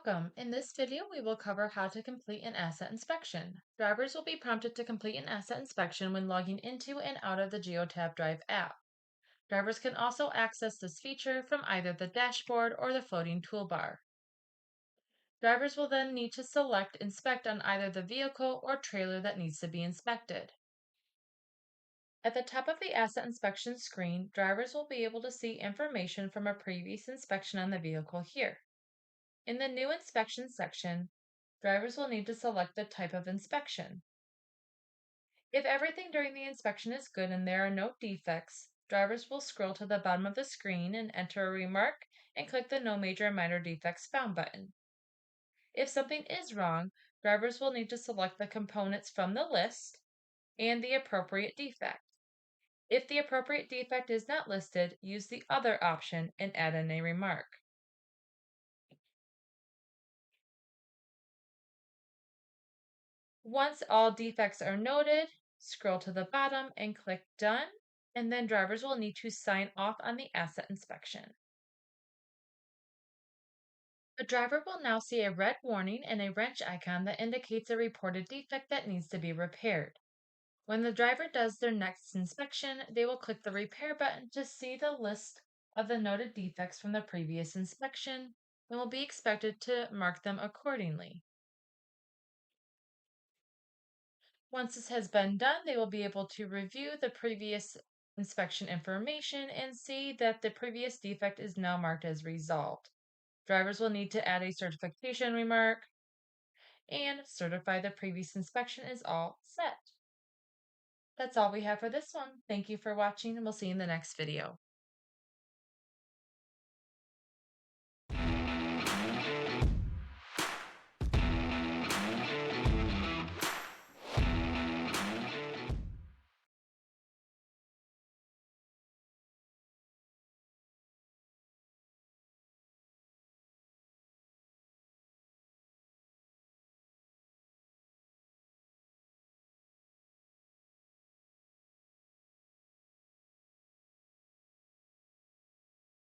Welcome. In this video, we will cover how to complete an asset inspection. Drivers will be prompted to complete an asset inspection when logging into and out of the Geotab Drive app. Drivers can also access this feature from either the dashboard or the floating toolbar. Drivers will then need to select Inspect on either the vehicle or trailer that needs to be inspected. At the top of the asset inspection screen, drivers will be able to see information from a previous inspection on the vehicle here. In the New Inspection section, drivers will need to select the type of inspection. If everything during the inspection is good and there are no defects, drivers will scroll to the bottom of the screen and enter a remark and click the No Major or Minor Defects Found button. If something is wrong, drivers will need to select the components from the list and the appropriate defect. If the appropriate defect is not listed, use the other option and add in a remark. Once all defects are noted, scroll to the bottom and click Done, and then drivers will need to sign off on the asset inspection. A driver will now see a red warning and a wrench icon that indicates a reported defect that needs to be repaired. When the driver does their next inspection, they will click the Repair button to see the list of the noted defects from the previous inspection and will be expected to mark them accordingly. Once this has been done, they will be able to review the previous inspection information and see that the previous defect is now marked as resolved. Drivers will need to add a certification remark and certify the previous inspection is all set. That's all we have for this one. Thank you for watching, and we'll see you in the next video.